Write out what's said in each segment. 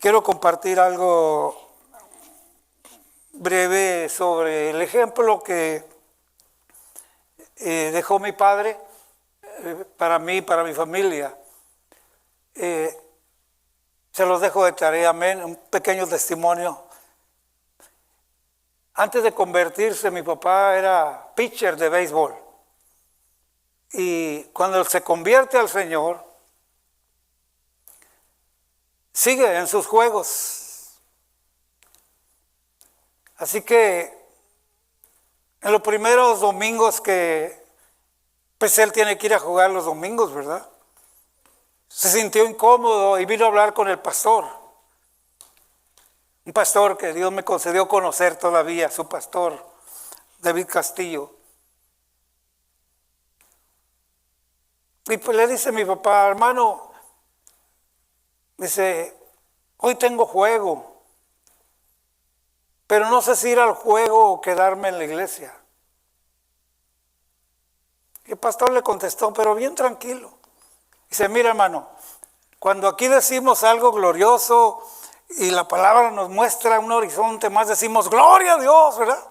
Quiero compartir algo breve sobre el ejemplo que dejó mi padre para mí, para mi familia. Se los dejo de tarea, amén, un pequeño testimonio. Antes de convertirse, mi papá era pitcher de béisbol. Y cuando se convierte al Señor, sigue en sus juegos. Así que en los primeros domingos pues él tiene que ir a jugar los domingos, ¿verdad? Se sintió incómodo y vino a hablar con el pastor. Un pastor que Dios me concedió conocer todavía, su pastor, David Castillo. Y pues le dice mi papá, hermano, dice, hoy tengo juego, pero no sé si ir al juego o quedarme en la iglesia. Y el pastor le contestó, pero bien tranquilo. Dice, mira hermano, cuando aquí decimos algo glorioso y la palabra nos muestra un horizonte más, decimos, gloria a Dios, ¿verdad?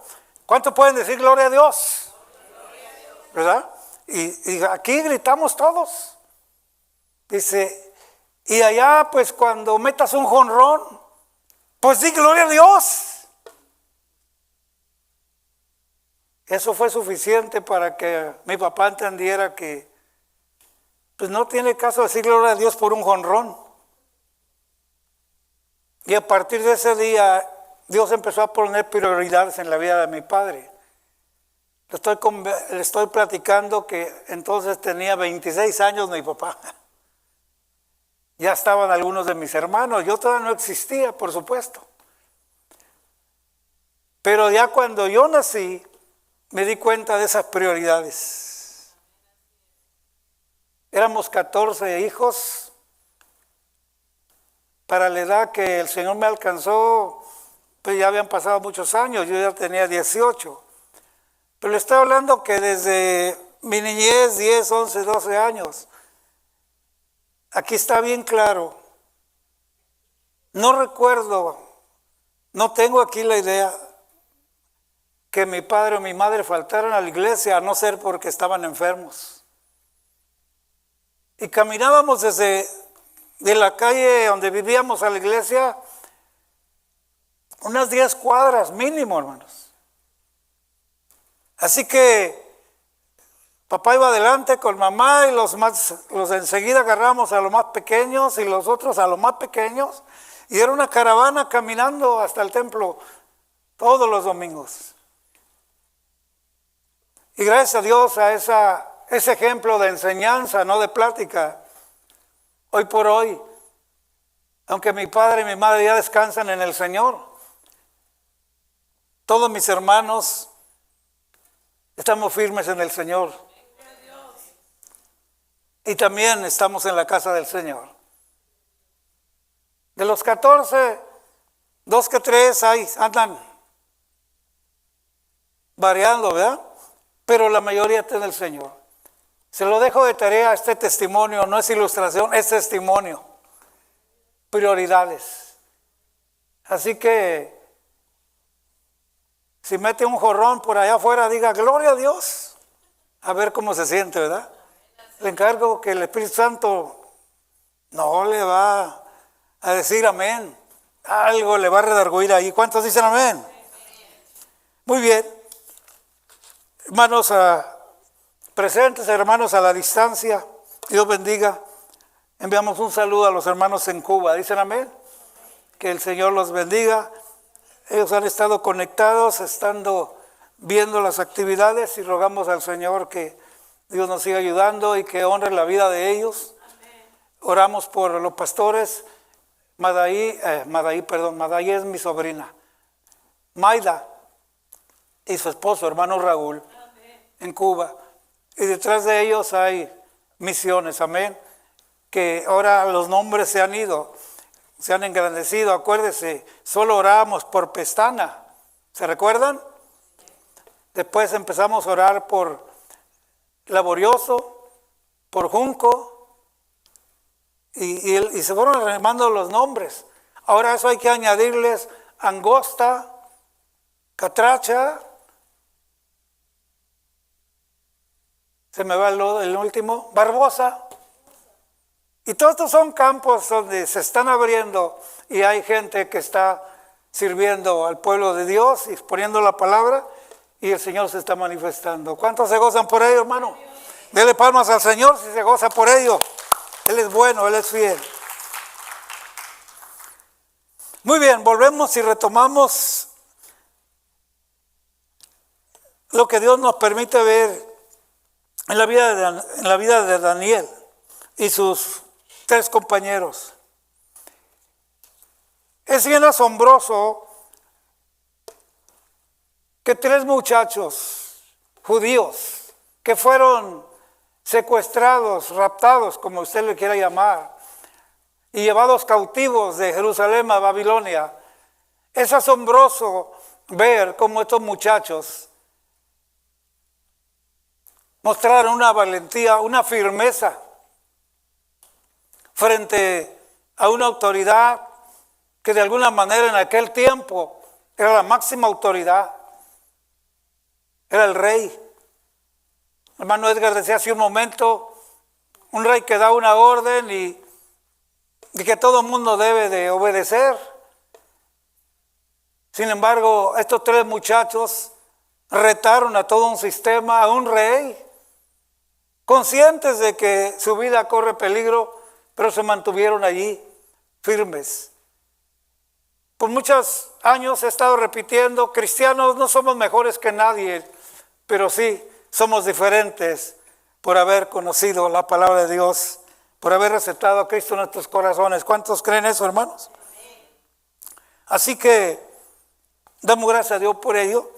¿Cuánto pueden decir gloria a Dios? Gloria a Dios. ¿Verdad? Y aquí gritamos todos. Dice, y allá pues cuando metas un jonrón, pues di gloria a Dios. Eso fue suficiente para que mi papá entendiera que pues no tiene caso decir gloria a Dios por un jonrón. Y a partir de ese día, Dios empezó a poner prioridades en la vida de mi padre. Le estoy platicando que entonces tenía 26 años mi papá. Ya estaban algunos de mis hermanos, yo todavía no existía, por supuesto. Pero ya cuando yo nací, me di cuenta de esas prioridades. Éramos 14 hijos. Para la edad que el Señor me alcanzó, pues ya habían pasado muchos años, yo ya tenía 18. Pero le estoy hablando que desde mi niñez, 10, 11, 12 años, aquí está bien claro. No recuerdo, no tengo aquí la idea que mi padre o mi madre faltaran a la iglesia, a no ser porque estaban enfermos. Y caminábamos de la calle donde vivíamos a la iglesia unas 10 cuadras mínimo, hermanos. Así que papá iba adelante con mamá y los enseguida agarramos a los más pequeños y los otros a los más pequeños. Y era una caravana caminando hasta el templo todos los domingos. Y gracias a Dios a ese ejemplo de enseñanza, no de plática, hoy por hoy, aunque mi padre y mi madre ya descansan en el Señor, todos mis hermanos estamos firmes en el Señor. Y también estamos en la casa del Señor. De los 14, 2 que 3 ahí andan variando, ¿verdad? Pero la mayoría está en el Señor. Se lo dejo de tarea, este testimonio, no es ilustración, es testimonio. Prioridades. Así que si mete un jorrón por allá afuera, diga gloria a Dios. A ver cómo se siente, ¿verdad? Le encargo que el Espíritu Santo no le va a decir amén. Algo le va a redarguir ahí. ¿Cuántos dicen amén? Muy bien. Hermanos presentes, hermanos a la distancia, Dios bendiga. Enviamos un saludo a los hermanos en Cuba. ¿Dicen amén? Que el Señor los bendiga. Ellos han estado conectados, estando viendo las actividades y rogamos al Señor que Dios nos siga ayudando y que honre la vida de ellos. Amén. Oramos por los pastores. Madaí es mi sobrina. Maida y su esposo, hermano Raúl, amén, en Cuba. Y detrás de ellos hay misiones, amén. Que ahora los nombres se han ido, se han engrandecido. Acuérdese, solo orábamos por Pestana. ¿Se recuerdan? Después empezamos a orar por Laborioso, por Junco, y se fueron remando los nombres. Ahora a eso hay que añadirles angosta, catracha, se me va el último, barbosa. Y todos estos son campos donde se están abriendo y hay gente que está sirviendo al pueblo de Dios y exponiendo la palabra y el Señor se está manifestando. ¿Cuántos se gozan por ello, hermano? Dele palmas al Señor si se goza por ello. Él es bueno, Él es fiel. Muy bien, volvemos y retomamos lo que Dios nos permite ver en la vida de Daniel y sus 3 compañeros. Es bien asombroso que 3 muchachos judíos que fueron secuestrados, raptados, como usted le quiera llamar, y llevados cautivos de Jerusalén a Babilonia. Es asombroso ver cómo estos muchachos mostraron una valentía, una firmeza frente a una autoridad que de alguna manera en aquel tiempo era la máxima autoridad, era el rey. Hermano Edgar decía hace un momento, un rey que da una orden y que todo el mundo debe de obedecer. Sin embargo, estos 3 muchachos retaron a todo un sistema, a un rey, conscientes de que su vida corre peligro, pero se mantuvieron allí firmes. Por muchos años he estado repitiendo, cristianos no somos mejores que nadie, pero sí somos diferentes por haber conocido la palabra de Dios, por haber aceptado a Cristo en nuestros corazones. ¿Cuántos creen eso, hermanos? Así que damos gracias a Dios por ello.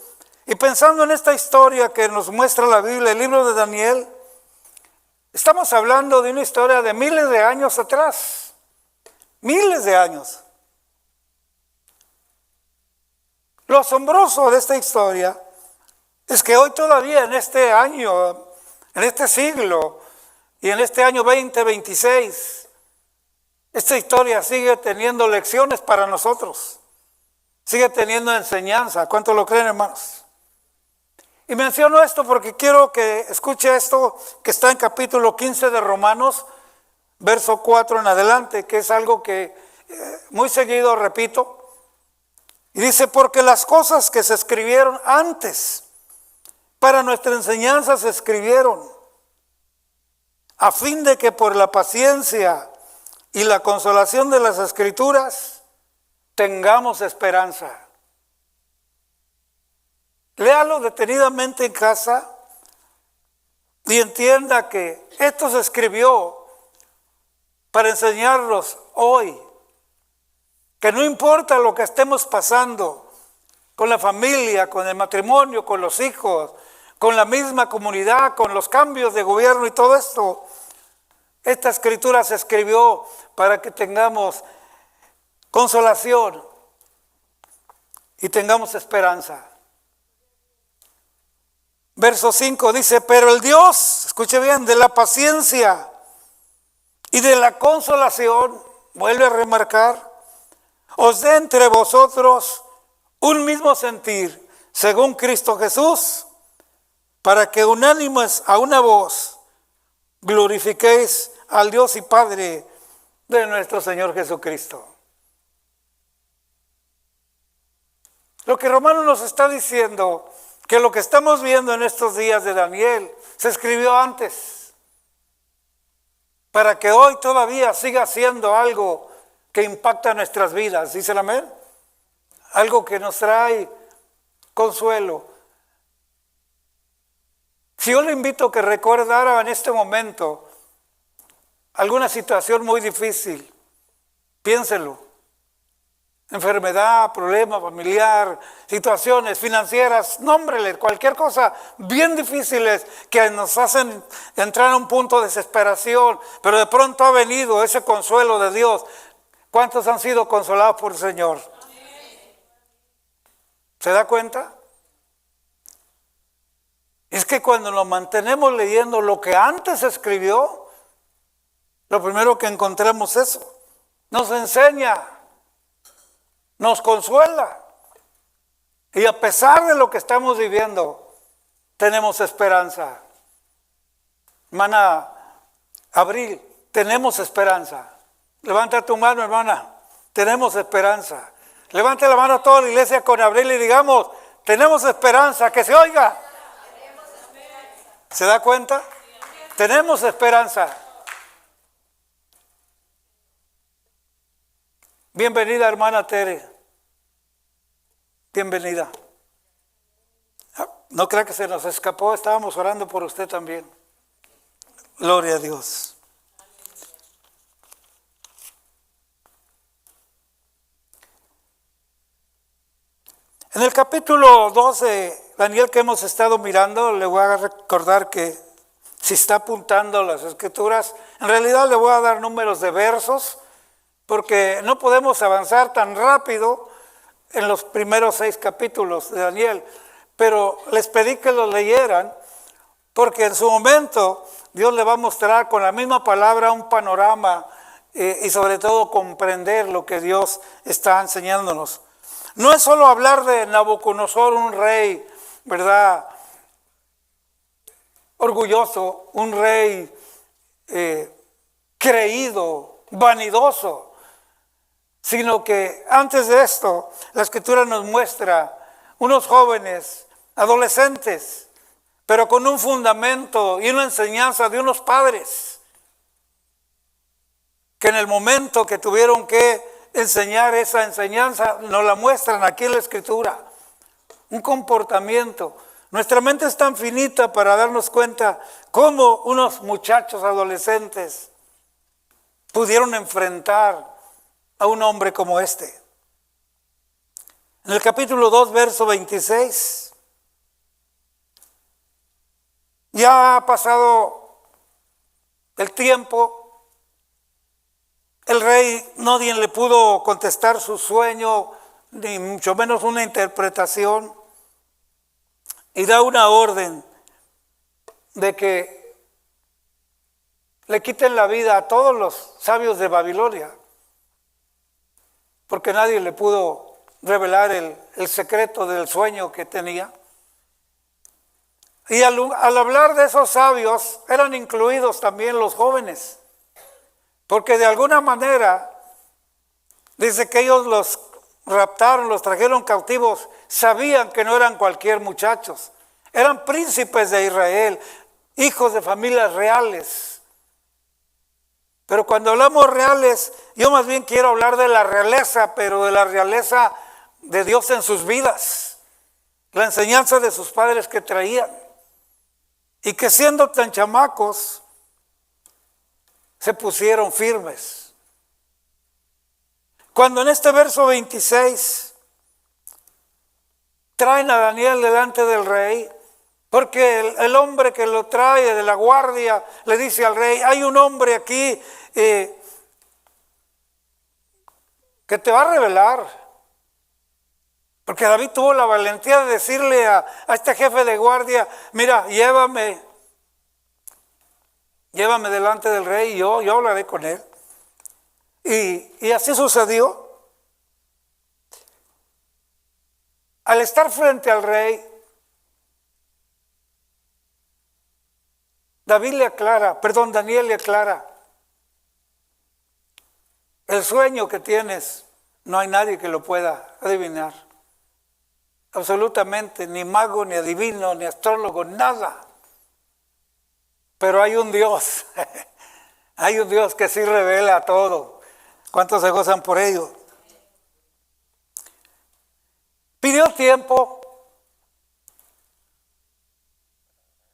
Y pensando en esta historia que nos muestra la Biblia, el libro de Daniel, estamos hablando de una historia de miles de años atrás. Miles de años. Lo asombroso de esta historia es que hoy todavía en este año, en este siglo y en este año 2026, esta historia sigue teniendo lecciones para nosotros. Sigue teniendo enseñanza. ¿Cuántos lo creen, hermanos? Y menciono esto porque quiero que escuche esto que está en capítulo 15 de Romanos, verso 4 en adelante, que es algo que muy seguido repito. Y dice, porque las cosas que se escribieron antes, para nuestra enseñanza se escribieron, a fin de que por la paciencia y la consolación de las Escrituras tengamos esperanza. Léalo detenidamente en casa y entienda que esto se escribió para enseñarnos hoy que no importa lo que estemos pasando con la familia, con el matrimonio, con los hijos, con la misma comunidad, con los cambios de gobierno y todo esto, esta escritura se escribió para que tengamos consolación y tengamos esperanza. Verso 5 dice, pero el Dios, escuche bien, de la paciencia y de la consolación, vuelve a remarcar, os dé entre vosotros un mismo sentir, según Cristo Jesús, para que unánimes a una voz glorifiquéis al Dios y Padre de nuestro Señor Jesucristo. Lo que Romanos nos está diciendo, que lo que estamos viendo en estos días de Daniel, se escribió antes, para que hoy todavía siga siendo algo que impacta nuestras vidas, ¿dice el amén? Algo que nos trae consuelo. Si yo le invito a que recordara en este momento alguna situación muy difícil, piénselo. Enfermedad, problema familiar, situaciones financieras, nómbrele, cualquier cosa bien difíciles que nos hacen entrar a un punto de desesperación, pero de pronto ha venido ese consuelo de Dios. ¿Cuántos han sido consolados por el Señor? ¿Se da cuenta? Es que cuando nos mantenemos leyendo lo que antes se escribió, lo primero que encontramos es eso. Nos enseña nos consuela. Y a pesar de lo que estamos viviendo, tenemos esperanza. Hermana Abril, tenemos esperanza. Levanta tu mano, hermana. Tenemos esperanza. Levante la mano a toda la iglesia con Abril y digamos, tenemos esperanza, que se oiga. ¿Se da cuenta? Tenemos esperanza. Bienvenida, hermana Tere. Bienvenida. No crea que se nos escapó, estábamos orando por usted también. Gloria a Dios. En el capítulo 2 de Daniel que hemos estado mirando, le voy a recordar que si está apuntando las escrituras, en realidad le voy a dar números de versos, porque no podemos avanzar tan rápido en los primeros 6 capítulos de Daniel, pero les pedí que los leyeran, porque en su momento Dios le va a mostrar con la misma palabra un panorama y sobre todo comprender lo que Dios está enseñándonos. No es solo hablar de Nabucodonosor, un rey, ¿verdad?, orgulloso, un rey creído, vanidoso, sino que antes de esto, la Escritura nos muestra unos jóvenes, adolescentes, pero con un fundamento y una enseñanza de unos padres, que en el momento que tuvieron que enseñar esa enseñanza, nos la muestran aquí en la Escritura. Un comportamiento. Nuestra mente es tan finita para darnos cuenta cómo unos muchachos adolescentes pudieron enfrentar a un hombre como este. En el capítulo 2, verso 26, ya ha pasado el tiempo. El rey, nadie le pudo contestar su sueño, ni mucho menos una interpretación, y da una orden de que le quiten la vida a todos los sabios de Babilonia, porque nadie le pudo revelar el secreto del sueño que tenía. Y al hablar de esos sabios, eran incluidos también los jóvenes. Porque de alguna manera, dice que ellos los raptaron, los trajeron cautivos, sabían que no eran cualquier muchachos, eran príncipes de Israel, hijos de familias reales. Pero cuando hablamos reales, yo más bien quiero hablar de la realeza, pero de la realeza de Dios en sus vidas, la enseñanza de sus padres que traían, y que siendo tan chamacos, se pusieron firmes. Cuando en este verso 26 traen a Daniel delante del rey, porque el hombre que lo trae de la guardia le dice al rey, hay un hombre aquí que te va a revelar. Porque David tuvo la valentía de decirle a este jefe de guardia, mira, llévame delante del rey y yo hablaré con él. Y así sucedió. Al estar frente al rey, Daniel le aclara, el sueño que tienes, no hay nadie que lo pueda adivinar. Absolutamente, ni mago, ni adivino, ni astrólogo, nada. Pero hay un Dios, hay un Dios que sí revela todo. ¿Cuántos se gozan por ello? Pidió tiempo.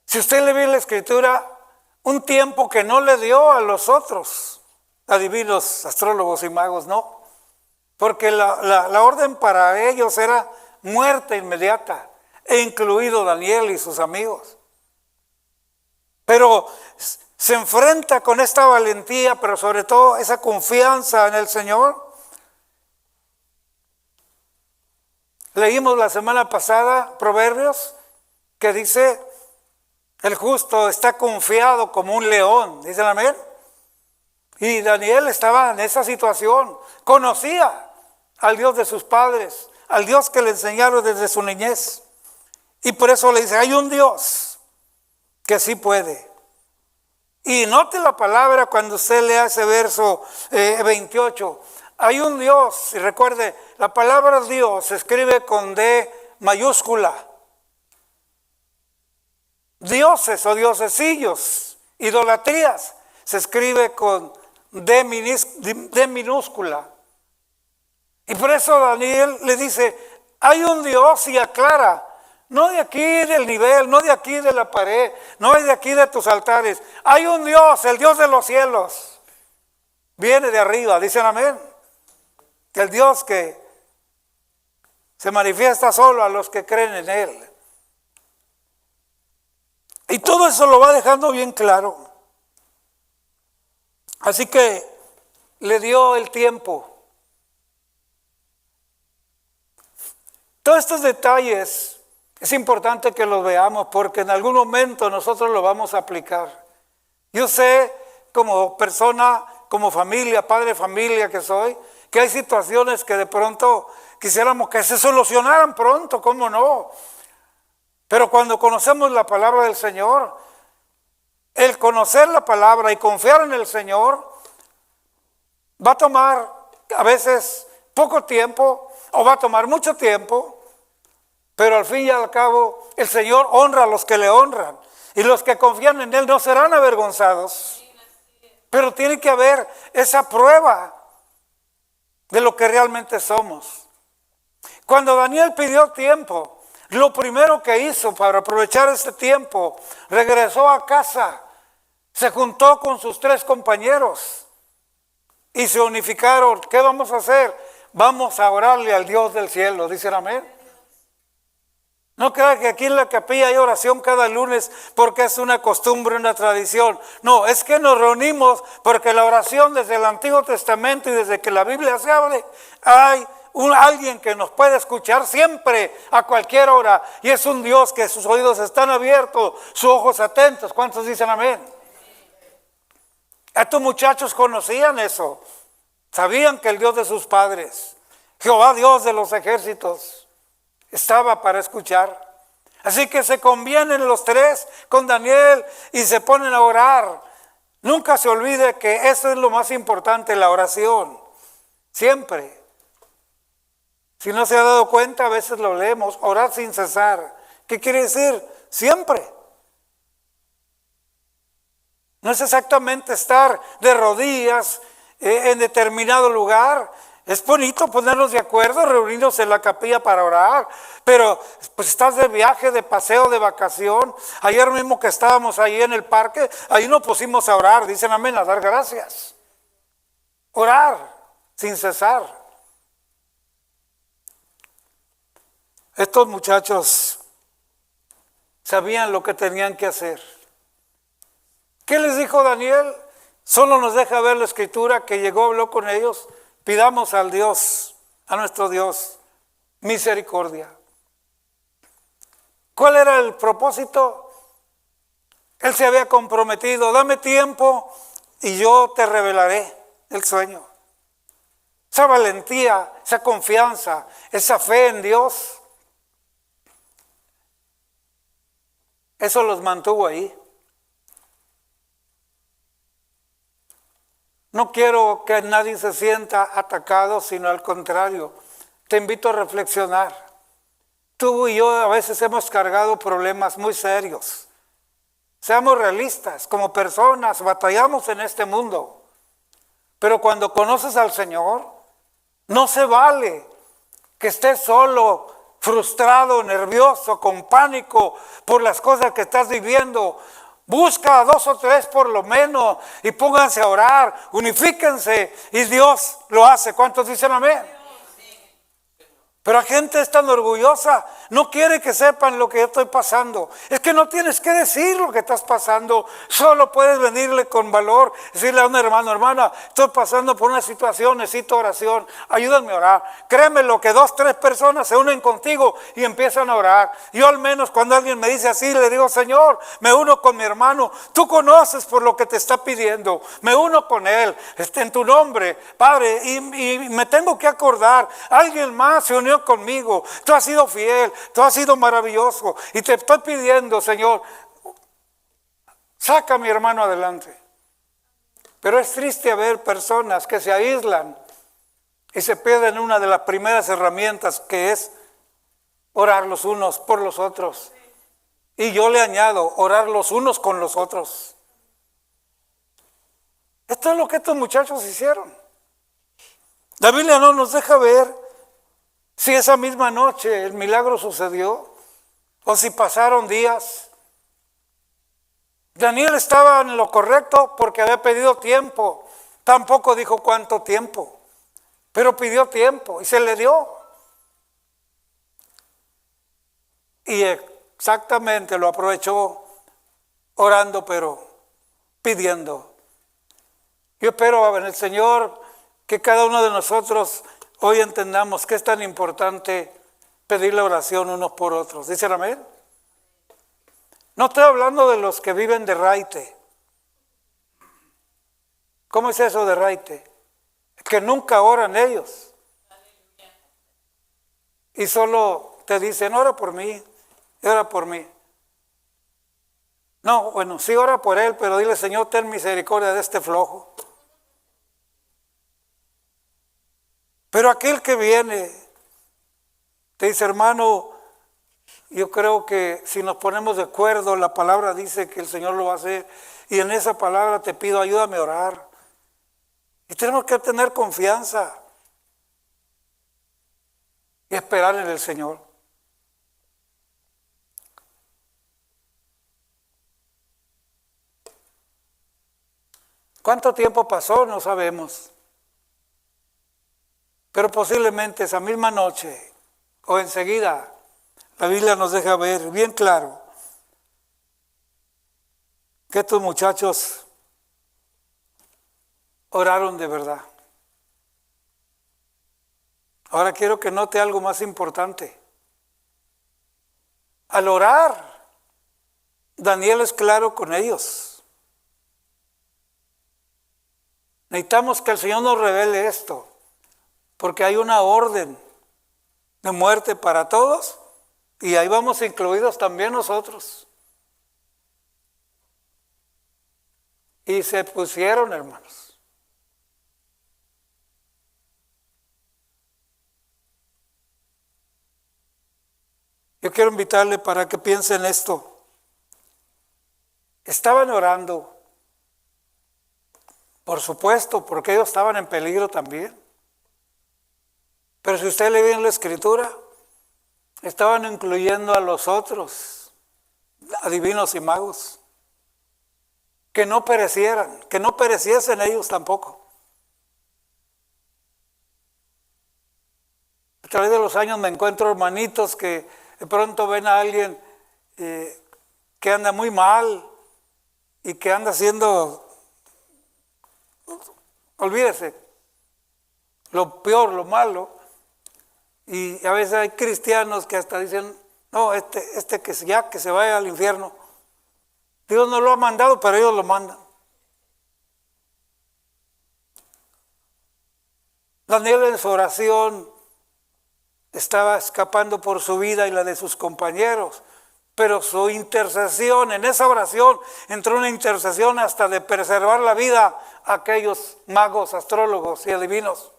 Si usted le ve la Escritura, un tiempo que no le dio a los otros adivinos, astrólogos y magos, no. Porque la orden para ellos era muerte inmediata, e incluido Daniel y sus amigos. Pero se enfrenta con esta valentía, pero sobre todo esa confianza en el Señor. Leímos la semana pasada Proverbios que dice, el justo está confiado como un león, ¿dicen amén? Y Daniel estaba en esa situación, conocía al Dios de sus padres, al Dios que le enseñaron desde su niñez. Y por eso le dice, hay un Dios que sí puede. Y note la palabra cuando usted lea ese verso 28. Hay un Dios, y recuerde, la palabra Dios se escribe con D mayúscula. Dioses o diosesillos, idolatrías, se escribe con D minúscula. Y por eso Daniel le dice, hay un Dios, y aclara, no de aquí del nivel, no de aquí de la pared, no de aquí de tus altares. Hay un Dios, el Dios de los cielos. Viene de arriba, dicen amén. El Dios que se manifiesta solo a los que creen en Él. Y todo eso lo va dejando bien claro. Así que le dio el tiempo. Todos estos detalles es importante que los veamos porque en algún momento nosotros lo vamos a aplicar. Yo sé, como persona, como familia, padre de familia que soy, que hay situaciones que de pronto quisiéramos que se solucionaran pronto, ¿cómo no? Pero cuando conocemos la palabra del Señor, el conocer la palabra y confiar en el Señor va a tomar a veces poco tiempo o va a tomar mucho tiempo, pero al fin y al cabo el Señor honra a los que le honran y los que confían en Él no serán avergonzados. Pero tiene que haber esa prueba de lo que realmente somos. Cuando Daniel pidió tiempo, lo primero que hizo para aprovechar ese tiempo, regresó a casa, se juntó con sus 3 compañeros y se unificaron. ¿Qué vamos a hacer? Vamos a orarle al Dios del cielo, dicen amén. No crea que aquí en la capilla hay oración cada lunes porque es una costumbre, una tradición. No, es que nos reunimos porque la oración desde el Antiguo Testamento y desde que la Biblia se abre, hay alguien que nos puede escuchar siempre, a cualquier hora. Y es un Dios que sus oídos están abiertos, sus ojos atentos. ¿Cuántos dicen amén? Estos muchachos conocían eso. Sabían que el Dios de sus padres, Jehová Dios de los ejércitos, estaba para escuchar. Así que se convienen los 3 con Daniel y se ponen a orar. Nunca se olvide que eso es lo más importante, la oración. Siempre. Si no se ha dado cuenta, a veces lo leemos, orar sin cesar. ¿Qué quiere decir? Siempre. No es exactamente estar de rodillas en determinado lugar. Es bonito ponernos de acuerdo, reunirnos en la capilla para orar, pero pues estás de viaje, de paseo, de vacación. Ayer mismo que estábamos ahí en el parque, ahí nos pusimos a orar, dicen amén, a dar gracias. Orar sin cesar. Estos muchachos sabían lo que tenían que hacer. ¿Qué les dijo Daniel? Solo nos deja ver la escritura que llegó, habló con ellos. Pidamos al Dios, a nuestro Dios, misericordia. ¿Cuál era el propósito? Él se había comprometido, dame tiempo y yo te revelaré el sueño. Esa valentía, esa confianza, esa fe en Dios, eso los mantuvo ahí. No quiero que nadie se sienta atacado, sino al contrario. Te invito a reflexionar. Tú y yo a veces hemos cargado problemas muy serios. Seamos realistas, como personas batallamos en este mundo. Pero cuando conoces al Señor, no se vale que estés solo, frustrado, nervioso, con pánico por las cosas que estás viviendo. Busca a 2 o 3 por lo menos y pónganse a orar, unifíquense y Dios lo hace. ¿Cuántos dicen amén? Pero la gente es tan orgullosa no quiere que sepan lo que yo estoy pasando. Es que no tienes que decir lo que estás pasando, solo puedes venirle con valor, decirle a un hermano, hermana, estoy pasando por una situación, necesito oración, ayúdame a orar. Créeme lo que 2, 3 personas se unen contigo y empiezan a orar. Yo al menos cuando alguien me dice así, le digo, Señor, me uno con mi hermano, tú conoces por lo que te está pidiendo, me uno con él, en tu nombre, Padre, y me tengo que acordar, alguien más se unió conmigo, tú has sido fiel, tú has sido maravilloso, y te estoy pidiendo, Señor, saca a mi hermano adelante. Pero es triste ver personas que se aíslan y se pierden una de las primeras herramientas, que es orar los unos por los otros. Y yo le añado, orar los unos con los otros. Esto es lo que estos muchachos hicieron. La Biblia no nos deja ver si esa misma noche el milagro sucedió o si pasaron días. Daniel estaba en lo correcto porque había pedido tiempo. Tampoco dijo cuánto tiempo, pero pidió tiempo y se le dio. Y exactamente lo aprovechó orando, pero pidiendo. Yo espero en el Señor que cada uno de nosotros hoy entendamos que es tan importante pedir la oración unos por otros. ¿Dicen amén? No estoy hablando de los que viven de raite. ¿Cómo es eso de raite? Que nunca oran ellos. Y solo te dicen, ora por mí, ora por mí. No, bueno, sí ora por él, pero dile, Señor, ten misericordia de este flojo. Pero aquel que viene, te dice, hermano, yo creo que si nos ponemos de acuerdo, la palabra dice que el Señor lo va a hacer, y en esa palabra te pido, ayúdame a orar. Y tenemos que tener confianza y esperar en el Señor. ¿Cuánto tiempo pasó? No sabemos. Pero posiblemente esa misma noche o enseguida, la Biblia nos deja ver bien claro que estos muchachos oraron de verdad. Ahora quiero que note algo más importante. Al orar, Daniel es claro con ellos. Necesitamos que el Señor nos revele esto, porque hay una orden de muerte para todos y ahí vamos incluidos también nosotros. Y se pusieron, hermanos. Yo quiero invitarle para que piensen esto. Estaban orando, por supuesto, porque ellos estaban en peligro también. Pero si usted lee bien la Escritura, estaban incluyendo a los otros, adivinos y magos, que no perecieran, que no pereciesen ellos tampoco. A través de los años me encuentro hermanitos que de pronto ven a alguien que anda muy mal y que anda haciendo, olvídese, lo peor, lo malo. Y a veces hay cristianos que hasta dicen, no, que ya que se vaya al infierno. Dios no lo ha mandado, pero ellos lo mandan. Daniel en su oración estaba escapando por su vida y la de sus compañeros, pero su intercesión, en esa oración entró una intercesión hasta de preservar la vida a aquellos magos, astrólogos y adivinos.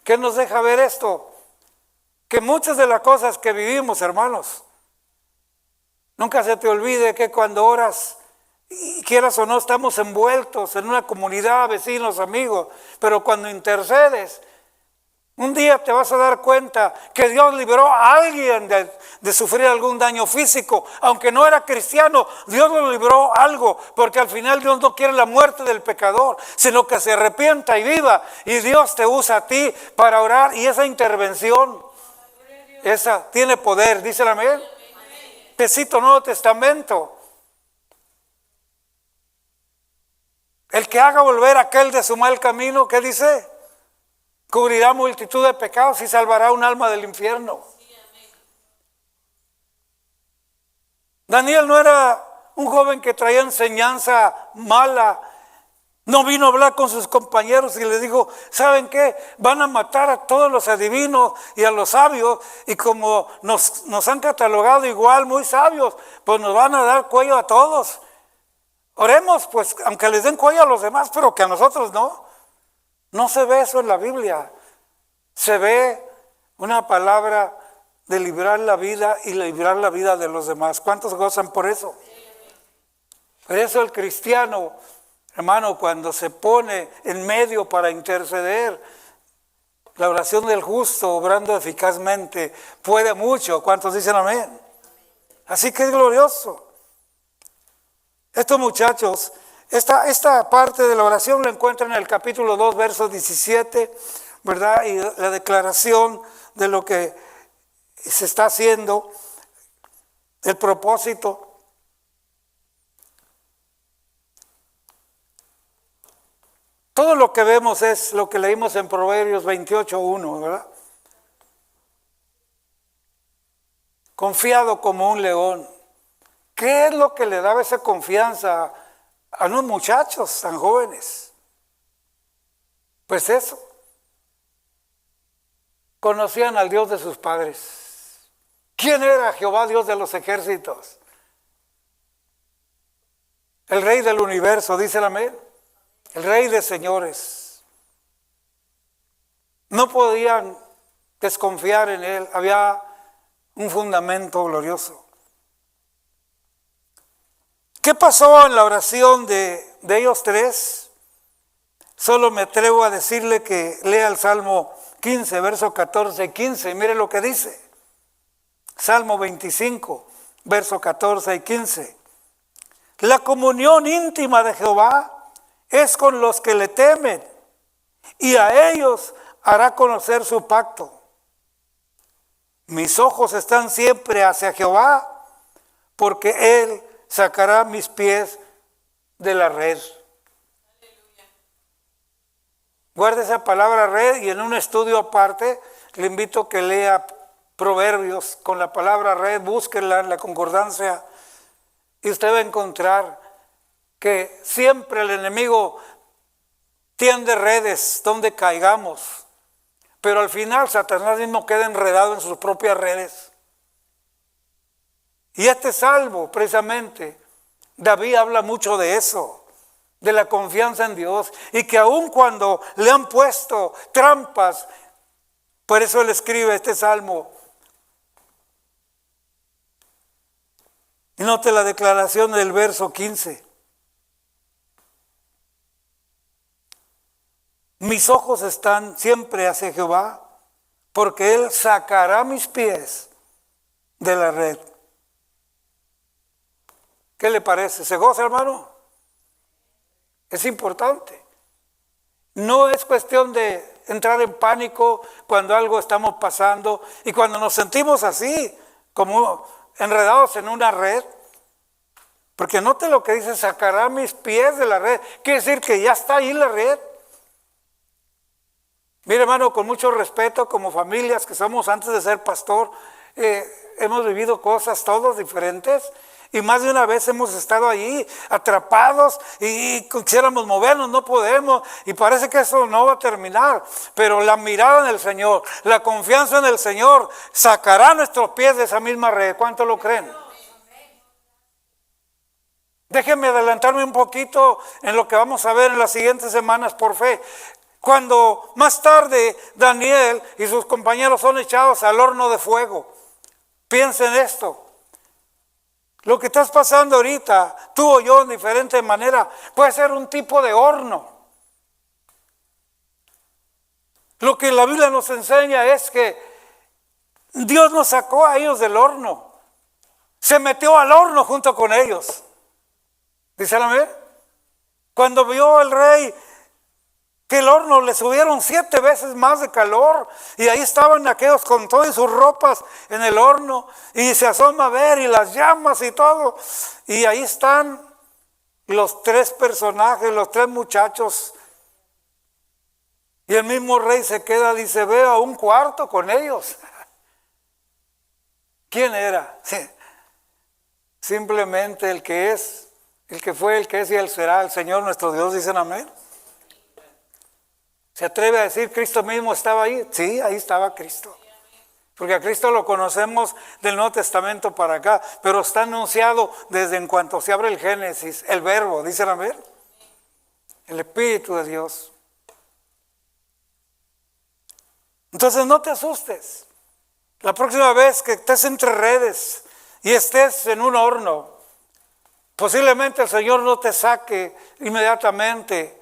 ¿Qué nos deja ver esto? Que muchas de las cosas que vivimos, hermanos, nunca se te olvide que cuando oras, y quieras o no, estamos envueltos en una comunidad, vecinos, amigos, pero cuando intercedes, un día te vas a dar cuenta que Dios libró a alguien de sufrir algún daño físico. Aunque no era cristiano, Dios lo libró algo, porque al final Dios no quiere la muerte del pecador, sino que se arrepienta y viva. Y Dios te usa a ti para orar, y esa intervención Esa tiene poder, dice el amén. Te cito Nuevo Testamento. El que haga volver a aquel de su mal camino, ¿qué dice? Cubrirá multitud de pecados y salvará un alma del infierno. Daniel no era un joven que traía enseñanza mala. No vino a hablar con sus compañeros y les dijo, ¿saben qué? Van a matar a todos los adivinos y a los sabios, y como nos han catalogado igual muy sabios, pues nos van a dar cuello a todos. Oremos, pues, aunque les den cuello a los demás, pero que a nosotros no. No se ve eso en la Biblia. Se ve una palabra de librar la vida y librar la vida de los demás. ¿Cuántos gozan por eso? Por eso el cristiano, hermano, cuando se pone en medio para interceder, la oración del justo, obrando eficazmente, puede mucho. ¿Cuántos dicen amén? Así que es glorioso. Estos muchachos, esta parte de la oración la encuentran en el capítulo 2, verso 17, ¿verdad? Y la declaración de lo que se está haciendo, el propósito. Todo lo que vemos es lo que leímos en Proverbios 28:1, ¿verdad? Confiado como un león. ¿Qué es lo que le daba esa confianza a unos muchachos tan jóvenes? Pues eso. Conocían al Dios de sus padres. ¿Quién era Jehová, Dios de los ejércitos? El Rey del universo, dice el amén. El Rey de señores. No podían desconfiar en él. Había un fundamento glorioso. ¿Qué pasó en la oración de ellos tres? Solo me atrevo a decirle que lea el Salmo 15, verso 14 y 15. Mire lo que dice. Salmo 25, verso 14 y 15. La comunión íntima de Jehová es con los que le temen, y a ellos hará conocer su pacto. Mis ojos están siempre hacia Jehová, porque Él sacará mis pies de la red. Guarde esa palabra red, y en un estudio aparte le invito a que lea Proverbios con la palabra red, búsquenla en la concordancia y usted va a encontrar que siempre el enemigo tiende redes donde caigamos, pero al final Satanás mismo queda enredado en sus propias redes. Y este salmo, precisamente, David habla mucho de eso, de la confianza en Dios, y que aun cuando le han puesto trampas, por eso él escribe este salmo. Y note la declaración del verso 15. Mis ojos están siempre hacia Jehová, porque Él sacará mis pies de la red. ¿Qué le parece? ¿Se goza, hermano? Es importante. No es cuestión de entrar en pánico cuando algo estamos pasando y cuando nos sentimos así, como enredados en una red. Porque note lo que dice, sacará mis pies de la red. Quiere decir que ya está ahí la red. Mire, hermano, con mucho respeto, como familias que somos antes de ser pastor, hemos vivido cosas todos diferentes. Y más de una vez hemos estado allí atrapados y quisiéramos movernos, no podemos. Y parece que eso no va a terminar. Pero la mirada en el Señor, la confianza en el Señor, sacará nuestros pies de esa misma red. ¿Cuánto lo creen? Déjenme adelantarme un poquito en lo que vamos a ver en las siguientes semanas por fe. Cuando más tarde Daniel y sus compañeros son echados al horno de fuego. Piensen esto. Lo que estás pasando ahorita, tú o yo en diferente manera, puede ser un tipo de horno. Lo que la Biblia nos enseña es que Dios nos sacó a ellos del horno. Se metió al horno junto con ellos. ¿Dice amén? Cuando vio el rey que el horno le subieron 7 veces más de calor, y ahí estaban aquellos con todas sus ropas en el horno, y se asoma a ver, y las llamas y todo, y ahí están los 3 personajes, los 3 muchachos, y el mismo rey se queda, dice, veo a un cuarto con ellos. ¿Quién era? Simplemente el que es, el que fue, el que es y el será, el Señor nuestro Dios. Dicen amén. ¿Se atreve a decir Cristo mismo estaba ahí? Sí, ahí estaba Cristo. Porque a Cristo lo conocemos del Nuevo Testamento para acá, pero está anunciado desde en cuanto se abre el Génesis, el verbo, dicen amén. El Espíritu de Dios. Entonces no te asustes. La próxima vez que estés entre redes y estés en un horno, posiblemente el Señor no te saque inmediatamente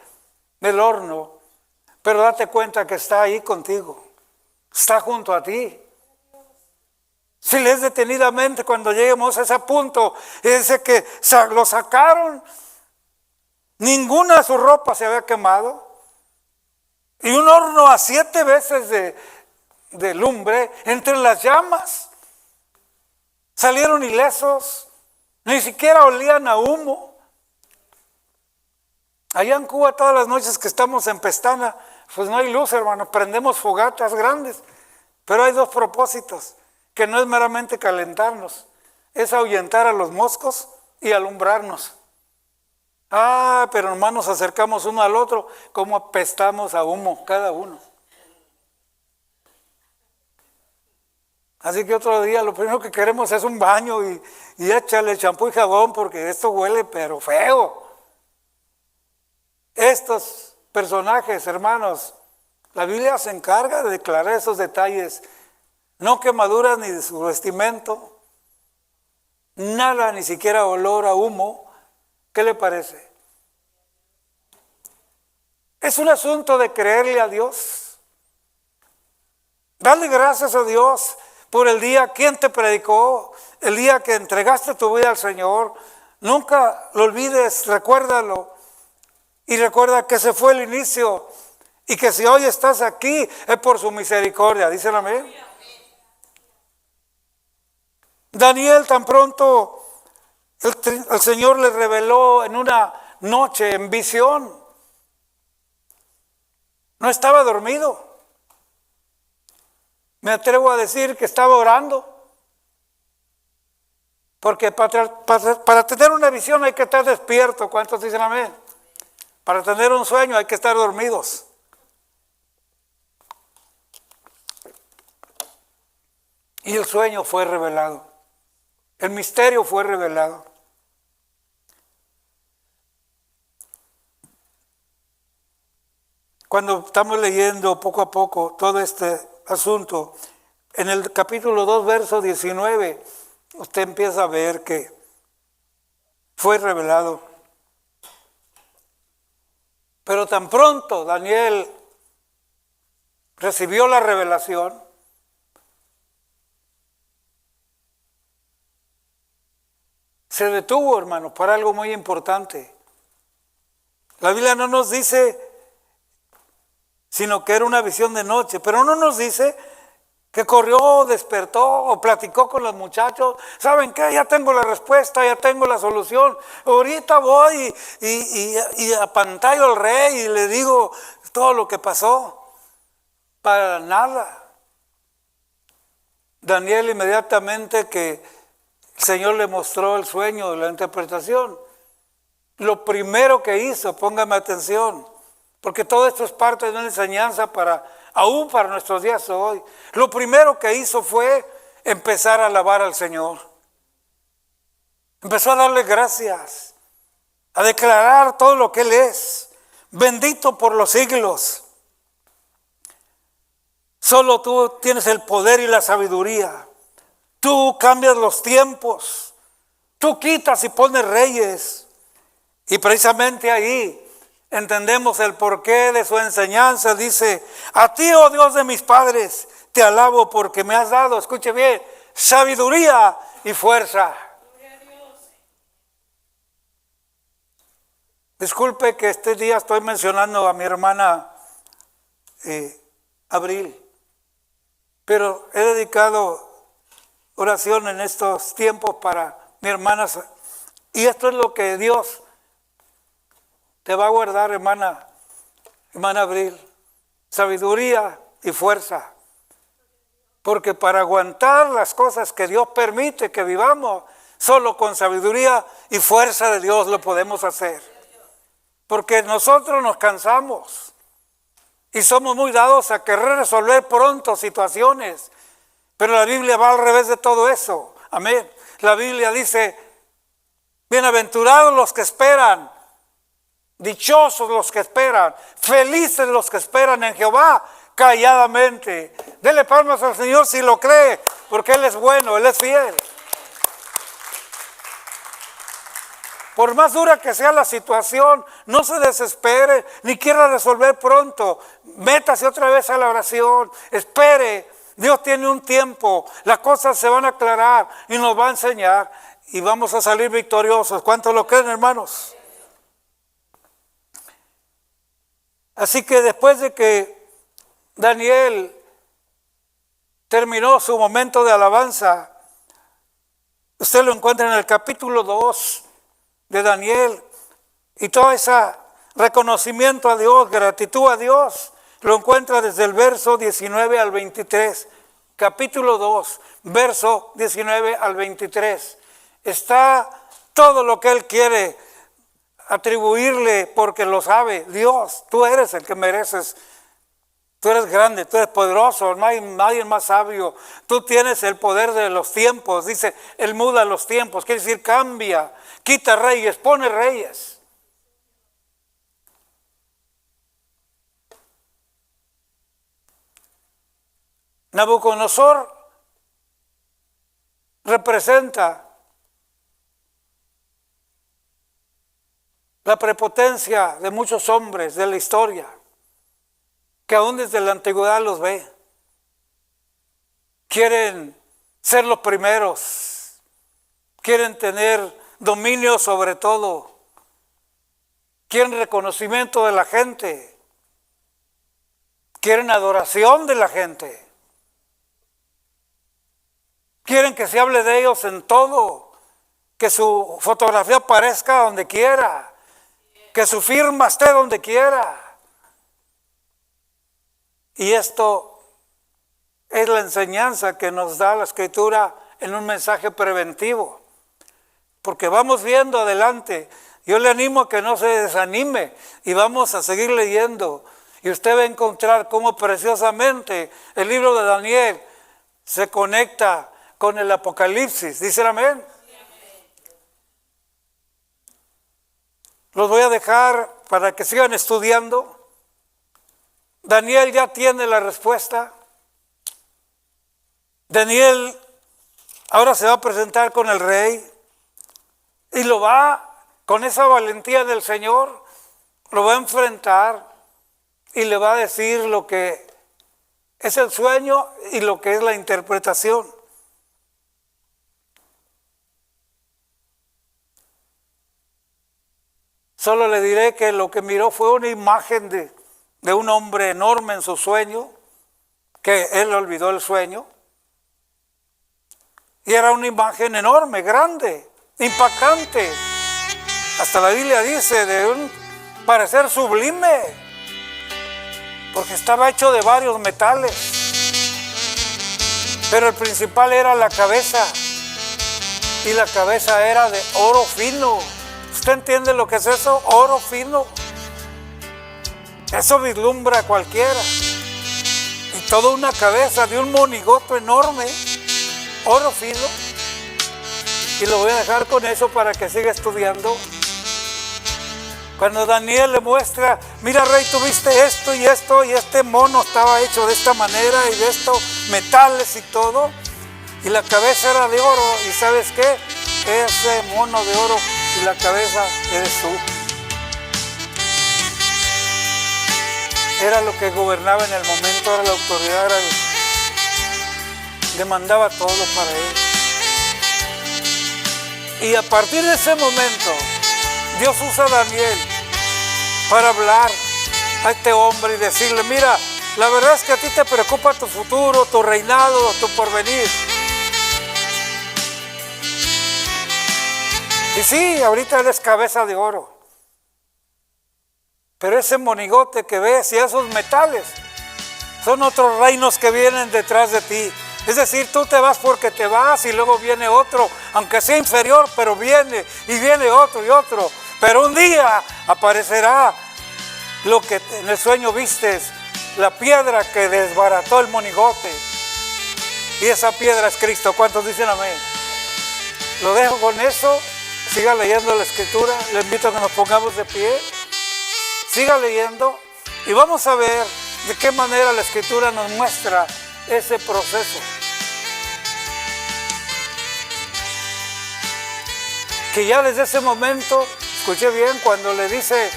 del horno, pero date cuenta que está ahí contigo, está junto a ti. Si lees detenidamente cuando lleguemos a ese punto, dice que lo sacaron, ninguna de sus ropas se había quemado, y un horno a 7 veces de lumbre entre las llamas, salieron ilesos, ni siquiera olían a humo. Allá en Cuba todas las noches que estamos en Pestana, pues no hay luz, hermano, prendemos fogatas grandes, pero hay 2 propósitos, que no es meramente calentarnos, es ahuyentar a los moscos y alumbrarnos. Pero nomás nos acercamos uno al otro, como apestamos a humo cada uno. Así que otro día lo primero que queremos es un baño y échale champú y jabón, porque esto huele pero feo. Estos personajes, hermanos, la Biblia se encarga de declarar esos detalles. No quemaduras ni de su vestimento, nada, ni siquiera olor a humo. ¿Qué le parece? Es un asunto de creerle a Dios. Dale gracias a Dios por el día, quien te predicó, el día que entregaste tu vida al Señor. Nunca lo olvides, recuérdalo. Y recuerda que ese fue el inicio, y que si hoy estás aquí es por su misericordia. ¿Dicen amén? Daniel, tan pronto el Señor le reveló en una noche, en visión, no estaba dormido. Me atrevo a decir que estaba orando. Porque para tener una visión hay que estar despierto. ¿Cuántos dicen amén? Para tener un sueño hay que estar dormidos. Y el sueño fue revelado. El misterio fue revelado. Cuando estamos leyendo poco a poco todo este asunto, en el capítulo 2, verso 19, usted empieza a ver que fue revelado. Pero tan pronto Daniel recibió la revelación, se detuvo, hermano, para algo muy importante. La Biblia no nos dice, sino que era una visión de noche, pero no nos dice que corrió, despertó o platicó con los muchachos. ¿Saben qué? Ya tengo la respuesta, ya tengo la solución. Ahorita voy y apantallo al rey y le digo todo lo que pasó. Para nada. Daniel, inmediatamente que el Señor le mostró el sueño de la interpretación, lo primero que hizo, póngame atención, porque todo esto es parte de una enseñanza aún para nuestros días hoy. Lo primero que hizo fue empezar a alabar al Señor. Empezó a darle gracias, a declarar todo lo que Él es, bendito por los siglos. Solo tú tienes el poder y la sabiduría. Tú cambias los tiempos, tú quitas y pones reyes. Y precisamente ahí entendemos el porqué de su enseñanza. Dice: a ti, oh Dios de mis padres, te alabo porque me has dado, escuche bien, sabiduría y fuerza. Disculpe que este día estoy mencionando a mi hermana abril. Pero he dedicado oración en estos tiempos para mi hermana. Y esto es lo que Dios te va a guardar, hermana Abril. Sabiduría y fuerza. Porque para aguantar las cosas que Dios permite que vivamos, solo con sabiduría y fuerza de Dios lo podemos hacer. Porque nosotros nos cansamos y somos muy dados a querer resolver pronto situaciones. Pero la Biblia va al revés de todo eso. Amén. La Biblia dice, bienaventurados los que esperan, dichosos los que esperan, felices los que esperan en Jehová calladamente. Dele palmas al Señor si lo cree, porque Él es bueno, Él es fiel. Por más dura que sea la situación, no se desespere, ni quiera resolver pronto. Métase otra vez a la oración, espere. Dios tiene un tiempo, las cosas se van a aclarar y nos va a enseñar y vamos a salir victoriosos. ¿Cuántos lo creen, hermanos? Así que después de que Daniel terminó su momento de alabanza, usted lo encuentra en el capítulo 2 de Daniel, y todo ese reconocimiento a Dios, gratitud a Dios, lo encuentra desde el verso 19 al 23. Capítulo 2, verso 19 al 23. Está todo lo que Él quiere atribuirle, porque lo sabe. Dios, tú eres el que mereces. Tú eres grande, tú eres poderoso, no hay nadie más sabio. Tú tienes el poder de los tiempos. Dice, Él muda los tiempos, quiere decir cambia, quita reyes, pone reyes. Nabucodonosor representa la prepotencia de muchos hombres de la historia, que aún desde la antigüedad los ve. Quieren ser los primeros, quieren tener dominio sobre todo, quieren reconocimiento de la gente, quieren adoración de la gente, quieren que se hable de ellos en todo, que su fotografía aparezca donde quiera, que su firma esté donde quiera. Y esto es la enseñanza que nos da la Escritura en un mensaje preventivo, porque vamos viendo adelante. Yo le animo a que no se desanime y vamos a seguir leyendo, y usted va a encontrar cómo preciosamente el libro de Daniel se conecta con el Apocalipsis. ¿Dicen amén? Los voy a dejar para que sigan estudiando. Daniel ya tiene la respuesta. Daniel ahora se va a presentar con el rey y lo va, con esa valentía del Señor, lo va a enfrentar y le va a decir lo que es el sueño y lo que es la interpretación. Solo le diré que lo que miró fue una imagen de un hombre enorme en su sueño, que él olvidó el sueño. Y era una imagen enorme, grande, impactante. Hasta la Biblia dice de un parecer sublime, porque estaba hecho de varios metales. Pero el principal era la cabeza, y la cabeza era de oro fino. ¿Usted entiende lo que es eso? Oro fino. Eso vislumbra a cualquiera. Y toda una cabeza de un monigoto enorme, oro fino. Y lo voy a dejar con eso para que siga estudiando. Cuando Daniel le muestra, mira rey, tuviste esto y esto, y este mono estaba hecho de esta manera, y de estos metales y todo, y la cabeza era de oro. ¿Y sabes qué? Ese mono de oro y la cabeza eres tú. Era lo que gobernaba en el momento, era la autoridad, era demandaba todo para él. Y a partir de ese momento, Dios usa a Daniel para hablar a este hombre y decirle, mira, La verdad es que a ti te preocupa tu futuro, tu reinado, tu porvenir. Y sí, ahorita eres cabeza de oro. Pero ese monigote que ves y esos metales son otros reinos que vienen detrás de ti. Es decir, tú te vas porque te vas y luego viene otro, aunque sea inferior, pero viene y viene otro y otro. Pero un día aparecerá lo que en el sueño vistes, la piedra que desbarató el monigote. Y esa piedra es Cristo. ¿Cuántos dicen amén? Lo dejo con eso. Siga leyendo la Escritura. Le invito a que nos pongamos de pie. Siga leyendo y vamos a ver de qué manera la Escritura nos muestra ese proceso. Que ya desde ese momento, escuché bien, cuando le dice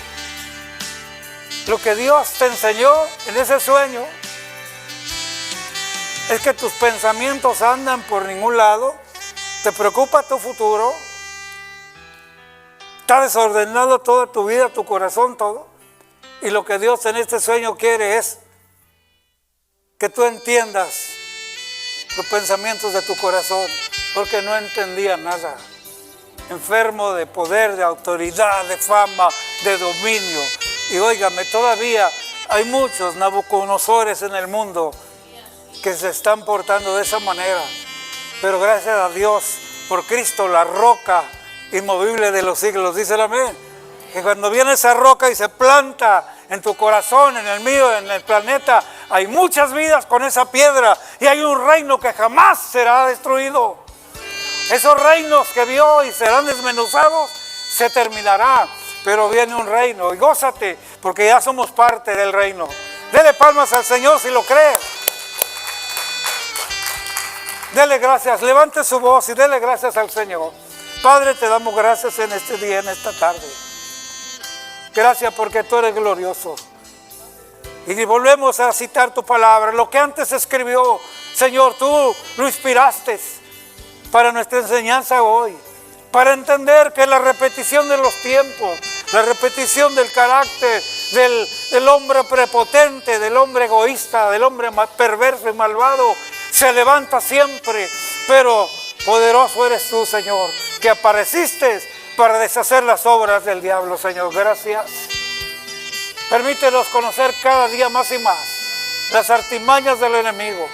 lo que Dios te enseñó en ese sueño, es que tus pensamientos andan por ningún lado, te preocupa tu futuro, está desordenado toda tu vida, tu corazón, todo. Y lo que Dios en este sueño quiere es que tú entiendas los pensamientos de tu corazón, porque no entendía nada. Enfermo de poder, de autoridad, de fama, de dominio. Y óigame, todavía hay muchos Nabucodonosores en el mundo que se están portando de esa manera. Pero gracias a Dios, por Cristo, la roca inmovible de los siglos, dice el amén. Que cuando viene esa roca y se planta en tu corazón, en el mío, en el planeta, hay muchas vidas con esa piedra y hay un reino que jamás será destruido. Esos reinos que vio y serán desmenuzados, se terminará, pero viene un reino y gózate porque ya somos parte del reino. Dele palmas al Señor si lo cree. Dele gracias, levante su voz y dele gracias al Señor. Padre, te damos gracias en este día, en esta tarde. Gracias porque tú eres glorioso. Y volvemos a citar tu palabra. Lo que antes escribió, Señor, tú lo inspiraste para nuestra enseñanza hoy. Para entender que la repetición de los tiempos, la repetición del carácter del hombre prepotente, del hombre egoísta, del hombre perverso y malvado, se levanta siempre. Pero poderoso eres tú, Señor, que apareciste para deshacer las obras del diablo, Señor. Gracias. Permítenos conocer cada día más y más las artimañas del enemigo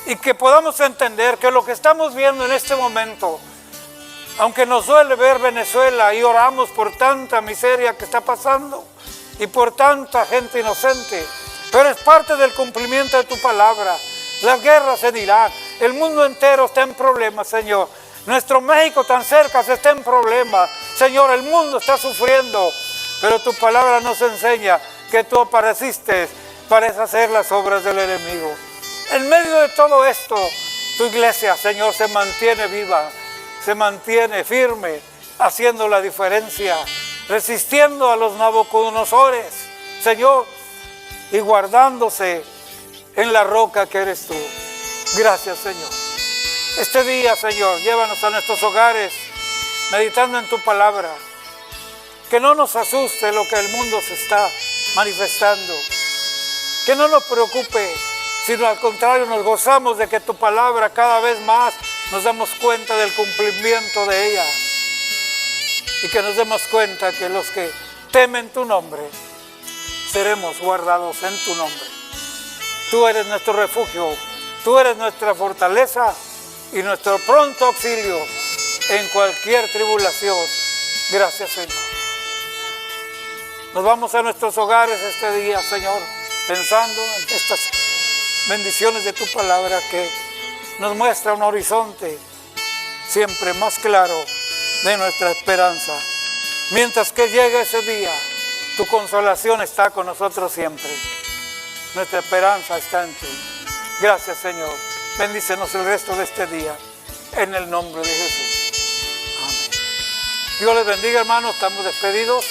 y que podamos entender que lo que estamos viendo en este momento, aunque nos duele ver Venezuela y oramos por tanta miseria que está pasando y por tanta gente inocente, pero es parte del cumplimiento de tu palabra. Las guerras en Irak, el mundo entero está en problemas, Señor. Nuestro México tan cerca se está en problemas. Señor, el mundo está sufriendo, pero tu palabra nos enseña que tú apareciste para deshacer las obras del enemigo. En medio de todo esto, tu iglesia, Señor, se mantiene viva, se mantiene firme, haciendo la diferencia, resistiendo a los Nabucodonosores, Señor, y guardándose en la roca que eres tú. Gracias, Señor. Este día, Señor, llévanos a nuestros hogares, meditando en tu palabra. Que no nos asuste lo que el mundo se está manifestando. Que no nos preocupe, sino al contrario nos gozamos de que tu palabra cada vez más nos damos cuenta del cumplimiento de ella. Y que nos demos cuenta que los que temen tu nombre, seremos guardados en tu nombre. Tú eres nuestro refugio, tú eres nuestra fortaleza y nuestro pronto auxilio en cualquier tribulación. Gracias, Señor. Nos vamos a nuestros hogares este día, Señor, pensando en estas bendiciones de tu palabra que nos muestra un horizonte siempre más claro de nuestra esperanza. Mientras que llegue ese día, tu consolación está con nosotros siempre. Nuestra esperanza está en ti. Gracias, Señor. Bendícenos el resto de este día, en el nombre de Jesús. Amén. Dios les bendiga, hermanos. Estamos despedidos.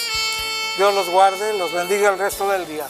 Dios los guarde, los bendiga el resto del día.